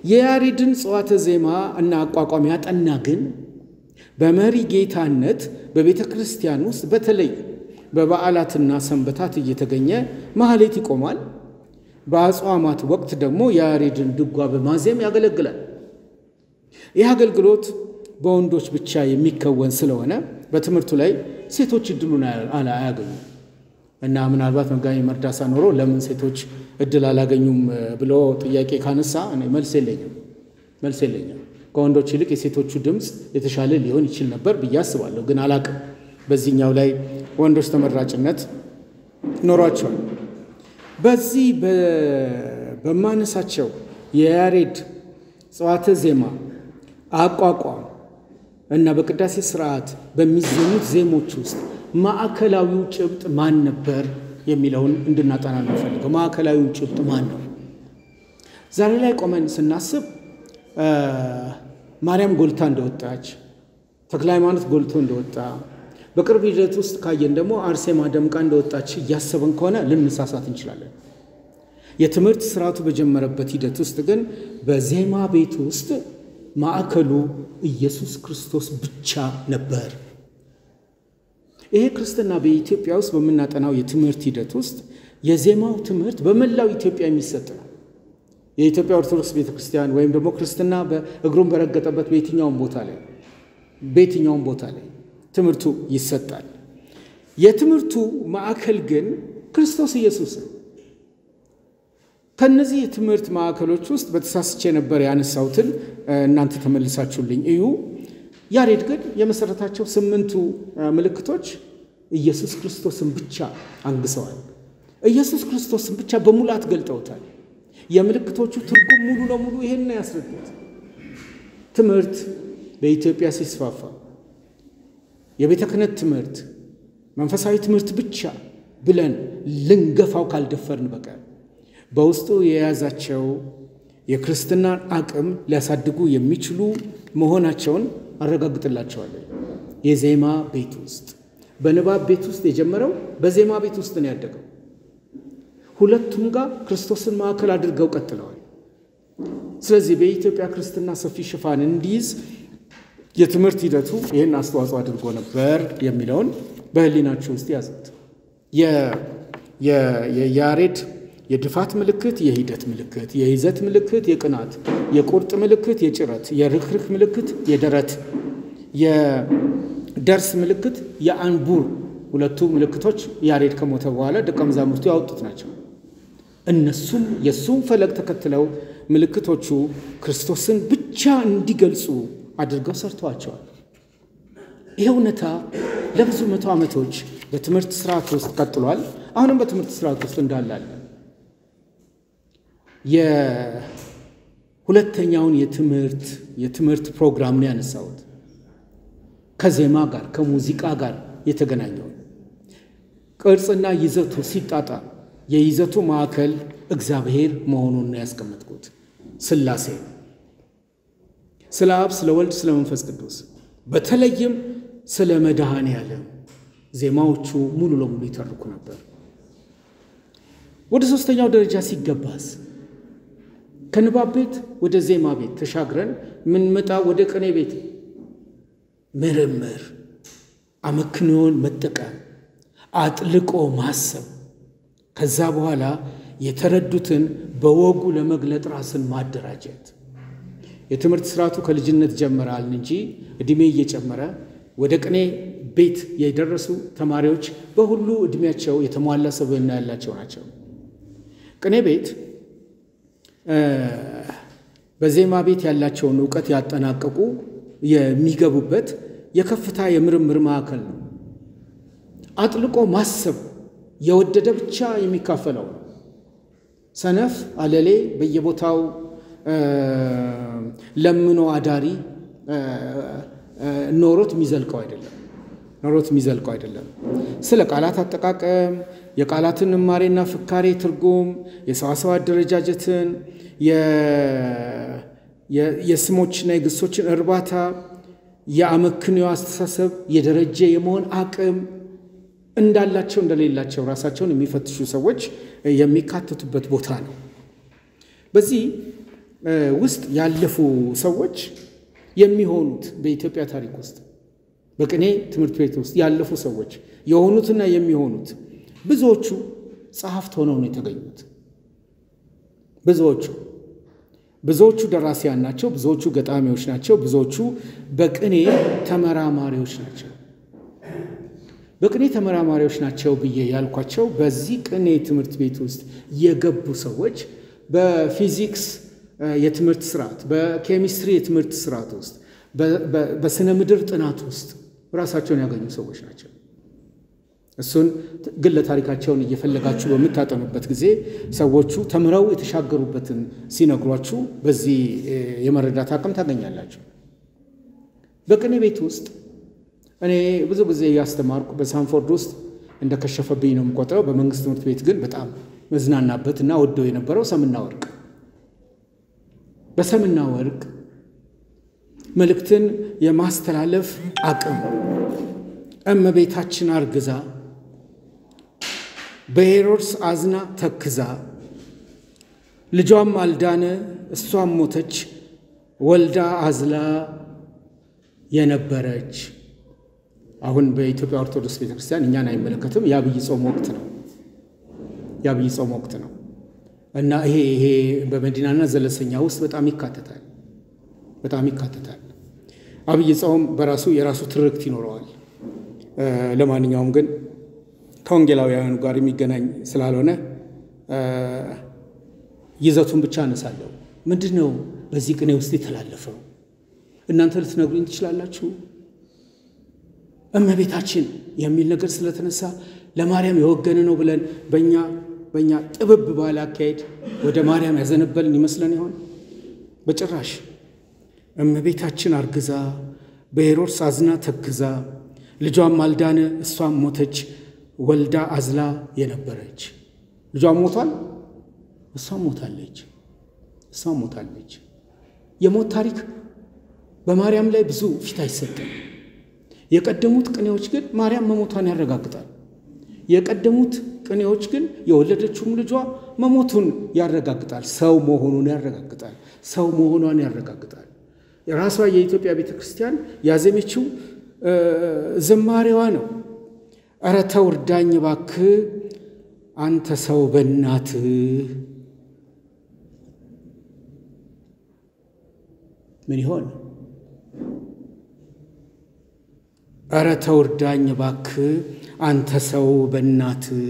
S1: የያሬድን ጸዋተ ዜማ እና አቋቋም ያጠና ግን በመሪ ጌታነት በቤተ ክርስቲያን ውስጥ በተለይ በበዓላትና ሰንበታት እየተገኘ ማህሌት ይቆማል። በአጽዋማት ወቅት ደግሞ የያሬድን ድጓ በማዜም ያገለግላል። ይህ አገልግሎት በወንዶች ብቻ የሚከወን ስለሆነ በትምህርቱ ላይ ሴቶች እድሉን አያገኙም እና ምናልባት መጋቢ መርዳሳ ኖሮ ለምን ሴቶች እድል አላገኙም ብሎ ጥያቄ ካነሳ እኔ መልስ የለኝም። ከወንዶች ይልቅ የሴቶቹ ድምፅ የተሻለ ሊሆን ይችል ነበር ብዬ አስባለሁ። ግን አላቅም። በዚህኛው ላይ ወንዶች ተመራጭነት ኖሯቸዋል። በዚህ በማነሳቸው የያሬድ ጸዋተ ዜማ አቋቋም እና በቅዳሴ ስርዓት በሚዘሙት ዜሞች ውስጥ ማዕከላዊው ጭብጥ ማን ነበር የሚለውን እንድናጠና ነው ፈልገው። ማዕከላዊው ጭብጥ ማን ነው? ዛሬ ላይ ቆመን ስናስብ ማርያም ጎልታ እንደወጣች፣ ተክለ ሃይማኖት ጎልቶ እንደወጣ፣ በቅርብ ሂደት ውስጥ ካየን ደግሞ አርሴማ ደምቃ እንደወጣች እያሰብን ከሆነ ልንሳሳት እንችላለን። የትምህርት ስርዓቱ በጀመረበት ሂደት ውስጥ ግን በዜማ ቤት ውስጥ ማዕከሉ ኢየሱስ ክርስቶስ ብቻ ነበር። ይሄ ክርስትና በኢትዮጵያ ውስጥ በምናጠናው የትምህርት ሂደት ውስጥ የዜማው ትምህርት በመላው ኢትዮጵያ የሚሰጥ ነው። የኢትዮጵያ ኦርቶዶክስ ቤተክርስቲያን ወይም ደግሞ ክርስትና በእግሩን በረገጠበት በየትኛውም ቦታ ላይ ትምህርቱ ይሰጣል። የትምህርቱ ማዕከል ግን ክርስቶስ ኢየሱስ ነው። ከነዚህ የትምህርት ማዕከሎች ውስጥ በተሳስቼ ነበር ያነሳሁትን እናንተ ተመልሳችሁልኝ እዩ። ያሬድ ግን የመሰረታቸው 8ቱ ምልክቶች ኢየሱስ ክርስቶስን ብቻ አንግሰዋል። ኢየሱስ ክርስቶስን ብቻ በሙላት ገልጠውታል። የምልክቶቹ ትርጉም ሙሉ ለሙሉ ይሄን ነው ያስረዱት። ትምህርት በኢትዮጵያ ሲስፋፋ የቤተ ክህነት ትምህርት መንፈሳዊ ትምህርት ብቻ ብለን ልንገፋው ካልደፈርን በቀር በውስጡ የያዛቸው የክርስትናን አቅም ሊያሳድጉ የሚችሉ መሆናቸውን አረጋግጥላቸዋለሁ። የዜማ ቤት ውስጥ በንባብ ቤት ውስጥ የጀመረው በዜማ ቤት ውስጥ ነው ያደገው። ሁለቱም ጋር ክርስቶስን ማዕከል አድርገው ቀጥለዋል። ስለዚህ በኢትዮጵያ ክርስትና ሰፊ ሽፋን እንዲይዝ የትምህርት ሂደቱ ይህን አስተዋጽኦ አድርጎ ነበር የሚለውን በህሊናችሁ ውስጥ ያዙት። የያሬድ የድፋት ምልክት፣ የሂደት ምልክት፣ የይዘት ምልክት፣ የቅናት፣ የቁርጥ ምልክት፣ የጭረት፣ የርክርክ ምልክት፣ የደረት፣ የደርስ ምልክት፣ የአንቡር ሁለቱ ምልክቶች ያሬድ ከሞተ በኋላ ደቀ መዛሙርቱ ያወጡት ናቸው። እነሱም የሱም ፈለግ ተከትለው ምልክቶቹ ክርስቶስን ብቻ እንዲገልጹ አድርገው ሰርተዋቸዋል። ይህ እውነታ ለብዙ መቶ ዓመቶች በትምህርት ስርዓት ውስጥ ቀጥሏል። አሁንም በትምህርት ስርዓት ውስጥ እንዳላለ የሁለተኛውን የትምህርት ፕሮግራም ነው ያነሳሁት። ከዜማ ጋር ከሙዚቃ ጋር የተገናኘው ቅርጽና ይዘቱ ሲጣጣ የይዘቱ ማዕከል እግዚአብሔር መሆኑን ነው ያስቀመጥኩት። ሥላሴ፣ ስለ አብ፣ ስለ ወልድ፣ ስለ መንፈስ ቅዱስ፣ በተለይም ስለ መድኃኔዓለም ዜማዎቹ ሙሉ ለሙሉ ይተርኩ ነበር። ወደ ሶስተኛው ደረጃ ሲገባስ ከንባብ ቤት ወደ ዜማ ቤት ተሻግረን ምንመጣ ወደ ቅኔ ቤት ምርምር፣ አመክንዮን መጠቀም፣ አጥልቆ ማሰብ፣ ከዛ በኋላ የተረዱትን በወጉ ለመግለጥ ራስን ማደራጀት። የትምህርት ስርዓቱ ከልጅነት ጀመራል እንጂ እድሜ እየጨመረ ወደ ቅኔ ቤት የደረሱ ተማሪዎች በሁሉ እድሜያቸው የተሟላ ሰብዕና ያላቸው ናቸው። ቅኔ ቤት በዜማ ቤት ያላቸውን ዕውቀት ያጠናቀቁ የሚገቡበት የከፍታ የምርምር ማዕከል ነው። አጥልቆ ማሰብ የወደደ ብቻ የሚካፈለው ነው። ሰነፍ አለሌ በየቦታው ለምኖ አዳሪ ኖሮት የሚዘልቀው አይደለም። ስለ ቃላት አጠቃቀም፣ የቃላትን እማሬና ፍካሬ ትርጉም፣ የሰዋሰው አደረጃጀትን፣ የስሞችና የግሶችን እርባታ፣ የአመክንዮ አስተሳሰብ፣ የደረጀ የመሆን አቅም እንዳላቸው እንደሌላቸው ራሳቸውን የሚፈትሹ ሰዎች የሚካተቱበት ቦታ ነው። በዚህ ውስጥ ያለፉ ሰዎች የሚሆኑት በኢትዮጵያ ታሪክ ውስጥ በቅኔ ትምህርት ቤት ውስጥ ያለፉ ሰዎች የሆኑትና የሚሆኑት ብዙዎቹ ጸሐፍት ሆነው ነው የተገኙት። ብዙዎቹ ደራሲያን ናቸው። ብዙዎቹ ገጣሚዎች ናቸው። ብዙዎቹ በቅኔ ተመራማሪዎች ናቸው። በቅኔ ተመራማሪዎች ናቸው ብዬ ያልኳቸው በዚህ ቅኔ ትምህርት ቤት ውስጥ የገቡ ሰዎች በፊዚክስ የትምህርት ስርዓት፣ በኬሚስትሪ የትምህርት ስርዓት ውስጥ፣ በስነ ምድር ጥናት ውስጥ ራሳቸውን ያገኙ ሰዎች ናቸው። እሱን ግለ ታሪካቸውን እየፈለጋችሁ በምታጠኑበት ጊዜ ሰዎቹ ተምረው የተሻገሩበትን ሲነግሯችሁ በዚህ የመረዳት አቅም ታገኛላችሁ። በቅኔ ቤት ውስጥ እኔ ብዙ ጊዜ ያስተማርኩ በሳንፎርድ ውስጥ እንደከሸፈብኝ ነው የምቆጥረው። በመንግስት ትምህርት ቤት ግን በጣም መዝናናበትና ወደው የነበረው ሰምና ወርቅ። በሰምና ወርቅ መልእክትን የማስተላለፍ አቅም እመቤታችን አርግዛ በሄሮድስ አዝና ተክዛ ልጇም አልዳነ እሷም ሞተች ወልዳ አዝላ የነበረች። አሁን በኢትዮጵያ ኦርቶዶክስ ቤተክርስቲያን እኛን አይመለከትም። የአብይ ጾም ወቅት ነው እና ይሄ በመዲናና ዘለሰኛ ውስጥ በጣም ይካተታል። አብይ ጾም በራሱ የራሱ ትርክት ይኖረዋል። ለማንኛውም ግን ከወንጌላውያኑ ጋር የሚገናኝ ስላልሆነ ይዘቱን ብቻ አነሳለሁ። ምንድነው በዚህ ቅኔ ውስጥ የተላለፈው? እናንተ ልትነግሩኝ ትችላላችሁ? እመቤታችን የሚል ነገር ስለተነሳ ለማርያም የወገነ ነው ብለን በእኛ ጥብብ ባለ አካሄድ ወደ ማርያም ያዘነበልን ይመስለን ይሆን? በጭራሽ። እመቤታችን አርግዛ በሄሮድስ አዝና ተክዛ ልጇም አልዳነ እሷም ሞተች ወልዳ አዝላ የነበረች። ልጇም ሞቷል፣ እሷም ሞታለች። የሞት ታሪክ በማርያም ላይ ብዙ ፊት አይሰጥም። የቀደሙት ቅኔዎች ግን ማርያም መሞቷን ያረጋግጣል። የቀደሙት ቅኔዎች ግን የወለደችውም ልጇ መሞቱን ያረጋግጣል። ሰው መሆኑን ያረጋግጣል። ሰው መሆኗን ያረጋግጣል። የራሷ የኢትዮጵያ ቤተክርስቲያን ያዘመችው ዝማሬዋ ነው። ኧረ ተው እርዳኝ እባክህ አንተ ሰው በእናትህ ምን ይሆን? ኧረ ተው እርዳኝ እባክህ አንተ ሰው በእናትህ።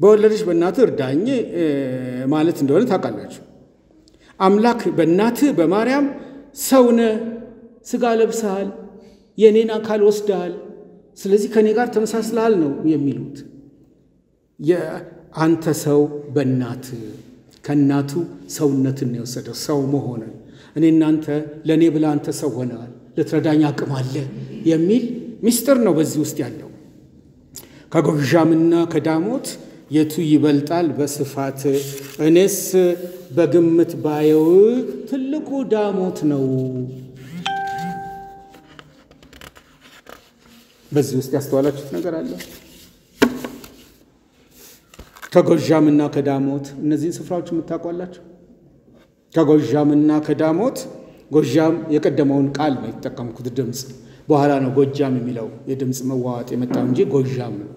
S1: በወለደች በእናትህ እርዳኝ ማለት እንደሆነ ታውቃላችሁ። አምላክ በእናትህ በማርያም ሰውነ ሥጋ ለብሰሃል፣ የኔን አካል ወስደሃል፣ ስለዚህ ከኔ ጋር ተመሳስለሃል ነው የሚሉት። የአንተ ሰው በእናትህ ከእናቱ ሰውነትን ነው የወሰደው፣ ሰው መሆንን። እኔ እናንተ ለኔ ብላ አንተ ሰው ሆነሃል፣ ልትረዳኝ አቅም አለ የሚል ምስጢር ነው በዚህ ውስጥ ያለው። ከጎዣምና ከዳሞት የቱ ይበልጣል በስፋት? እኔስ በግምት ባየው ትልቁ ዳሞት ነው። በዚህ ውስጥ ያስተዋላችሁት ነገር አለ? ከጎዣምና ከዳሞት እነዚህን ስፍራዎች የምታውቋላችሁ? ከጎዣምና ከዳሞት ጎዣም የቀደመውን ቃል ነው የተጠቀምኩት ድምፅ፣ በኋላ ነው ጎጃም የሚለው የድምፅ መዋዋጥ የመጣው እንጂ ጎዣም ነው።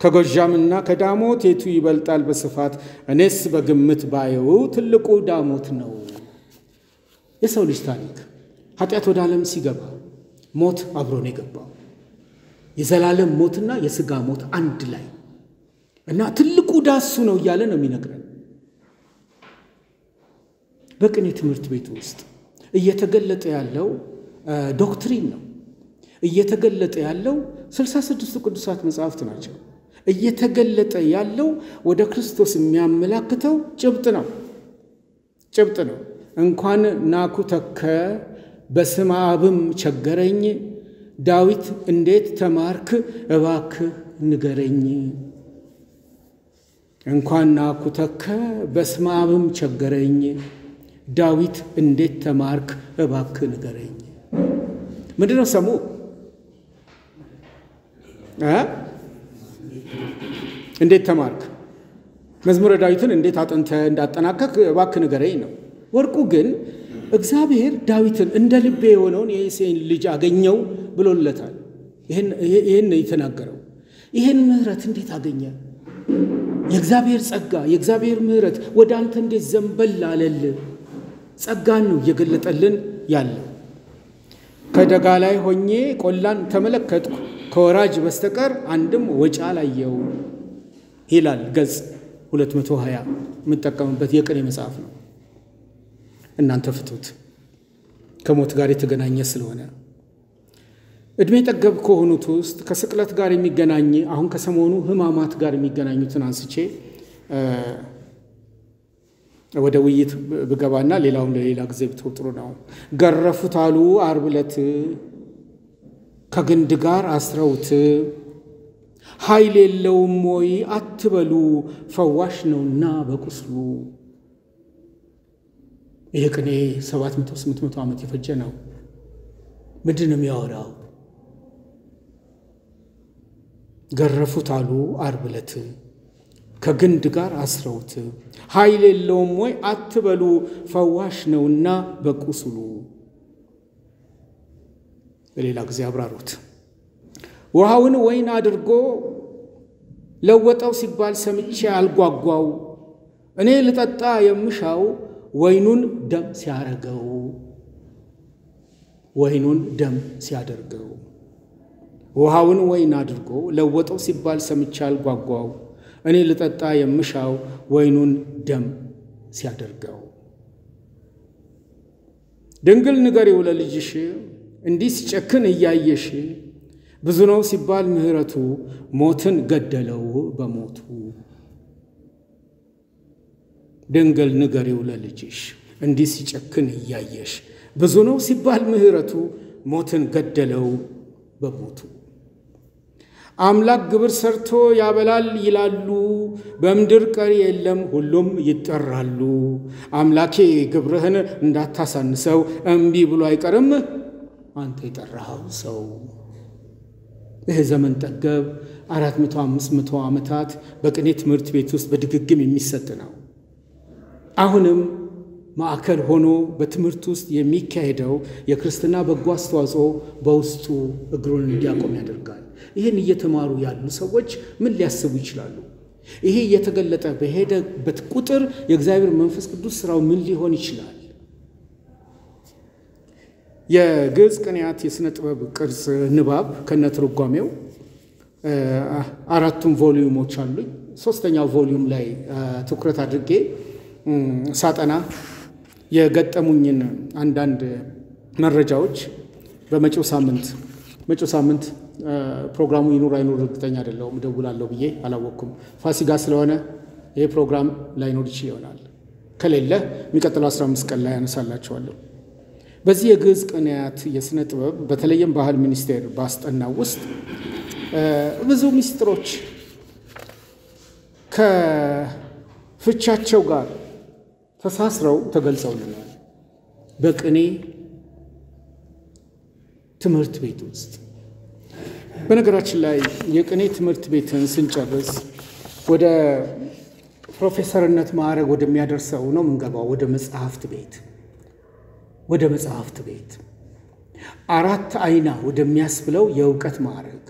S1: ከጎዣምና ከዳሞት የቱ ይበልጣል በስፋት? እኔስ በግምት ባየው ትልቁ ዳሞት ነው። የሰው ልጅ ታሪክ ኃጢአት ወደ ዓለም ሲገባ ሞት አብሮ ነው የገባው። የዘላለም ሞትና የሥጋ ሞት አንድ ላይ እና ትልቁ ዳሱ ነው እያለ ነው የሚነግረን። በቅኔ ትምህርት ቤት ውስጥ እየተገለጠ ያለው ዶክትሪን ነው። እየተገለጠ ያለው 66 ቅዱሳት መጻሕፍት ናቸው። እየተገለጠ ያለው ወደ ክርስቶስ የሚያመላክተው ጭብጥ ነው። እንኳን ናኩ ተከ በስመ አብም ቸገረኝ፣ ዳዊት እንዴት ተማርክ እባክህ ንገረኝ። እንኳን ናኩ ተከ በስመ አብም ቸገረኝ፣ ዳዊት እንዴት ተማርክ እባክህ ንገረኝ። ምንድነው ሰሙ? እንዴት ተማርክ? መዝሙረ ዳዊትን እንዴት አጥንተህ እንዳጠናቀቅ እባክህ ንገረኝ ነው። ወርቁ ግን እግዚአብሔር ዳዊትን እንደ ልቤ የሆነውን የእሴይን ልጅ አገኘው ብሎለታል። ይህን የተናገረው ይህን ምሕረት እንዴት አገኘ? የእግዚአብሔር ጸጋ የእግዚአብሔር ምሕረት ወደ አንተ እንዴት ዘንበል አለል? ጸጋን ነው እየገለጠልን ያለው። ከደጋ ላይ ሆኜ ቆላን ተመለከትኩ፣ ከወራጅ በስተቀር አንድም ወጫ አላየው ይላል። ገጽ 220 የምጠቀምበት የቅኔ መጽሐፍ ነው። እናንተ ፍቱት፣ ከሞት ጋር የተገናኘ ስለሆነ። እድሜ ጠገብ ከሆኑት ውስጥ ከስቅለት ጋር የሚገናኝ አሁን ከሰሞኑ ሕማማት ጋር የሚገናኙትን አንስቼ ወደ ውይይት ብገባና ሌላውን ለሌላ ጊዜ ብትወጥሩ ነው። ገረፉት አሉ ዓርብ ዕለት፣ ከግንድ ጋር አስረውት፣ ኃይል የለውም ወይ አትበሉ፣ ፈዋሽ ነውና በቁስሉ። ይህ ቅኔ 700-800 ዓመት የፈጀ ነው። ምንድን ነው የሚያወራው? ገረፉት አሉ ዓርብ ዕለት፣ ከግንድ ጋር አስረውት፣ ኃይል የለውም ወይ አትበሉ፣ ፈዋሽ ነውና በቁስሉ። በሌላ ጊዜ አብራሩት። ውሃውን ወይን አድርጎ ለወጠው ሲባል ሰምቼ አልጓጓው፣ እኔ ልጠጣ የምሻው ወይኑን ደም ሲያረገው። ወይኑን ደም ሲያደርገው። ውሃውን ወይን አድርጎ ለወጠው ሲባል ሰምቼ አልጓጓው፣ እኔ ልጠጣ የምሻው ወይኑን ደም ሲያደርገው። ድንግል ንገሪው ለልጅሽ እንዲህ ሲጨክን እያየሽ፣ ብዙ ነው ሲባል ምሕረቱ ሞትን ገደለው በሞቱ። ድንግል ንገሪው ለልጅሽ እንዲህ ሲጨክን እያየሽ፣ ብዙ ነው ሲባል ምሕረቱ ሞትን ገደለው በሞቱ። አምላክ ግብር ሰርቶ ያበላል ይላሉ፣ በምድር ቀሪ የለም ሁሉም ይጠራሉ። አምላኬ ግብርህን እንዳታሳንሰው እምቢ ብሎ አይቀርም አንተ የጠራኸው ሰው። ይህ ዘመን ጠገብ 400-500 ዓመታት በቅኔ ትምህርት ቤት ውስጥ በድግግም የሚሰጥ ነው። አሁንም ማዕከል ሆኖ በትምህርት ውስጥ የሚካሄደው የክርስትና በጎ አስተዋጽኦ በውስጡ እግሩን እንዲያቆም ያደርጋል። ይህን እየተማሩ ያሉ ሰዎች ምን ሊያስቡ ይችላሉ? ይሄ እየተገለጠ በሄደበት ቁጥር የእግዚአብሔር መንፈስ ቅዱስ ስራው ምን ሊሆን ይችላል? የግዕዝ ቅኔያት የሥነ ጥበብ ቅርጽ ንባብ ከነትርጓሜው 4 ቮሊዩሞች አሉኝ። 3ኛው ቮሊዩም ላይ ትኩረት አድርጌ ሳጠና የገጠሙኝን አንዳንድ መረጃዎች በመጪው ሳምንት ፕሮግራሙ ይኑር አይኑር እርግጠኛ አይደለሁም። እደውላለሁ ብዬ አላወቅኩም። ፋሲካ ስለሆነ ይሄ ፕሮግራም ላይኖር ይችል ይሆናል። ከሌለ የሚቀጥለው 15 ቀን ላይ ያነሳላችኋለሁ። በዚህ የግዕዝ ቅኔያት የሥነ ጥበብ በተለይም ባህል ሚኒስቴር ባስጠናው ውስጥ ብዙ ምስጢሮች ከፍቻቸው ጋር ተሳስረው ተገልጸውልናል። በቅኔ ትምህርት ቤት ውስጥ በነገራችን ላይ የቅኔ ትምህርት ቤትን ስንጨርስ ወደ ፕሮፌሰርነት ማዕረግ ወደሚያደርሰው ነው የምንገባው። ወደ መጽሐፍት ቤት 4 አይና ወደሚያስብለው የእውቀት ማዕረግ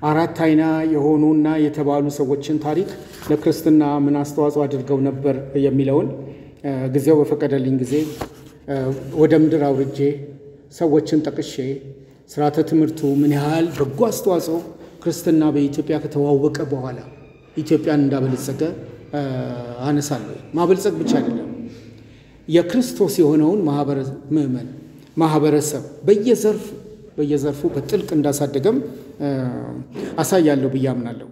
S1: 4 አይና የሆኑና የተባሉ ሰዎችን ታሪክ ለክርስትና ምን አስተዋጽኦ አድርገው ነበር የሚለውን ጊዜው በፈቀደልኝ ጊዜ ወደ ምድር አውርጄ ሰዎችን ጠቅሼ ስርዓተ ትምህርቱ ምን ያህል በጎ አስተዋጽኦ ክርስትና በኢትዮጵያ ከተዋወቀ በኋላ ኢትዮጵያን እንዳበለጸገ አነሳለሁ። ማበልጸግ ብቻ አይደለም፣ የክርስቶስ የሆነውን ማህበረሰብ በየዘርፉ በጥልቅ እንዳሳደገም አሳያለሁ ብዬ አምናለሁ።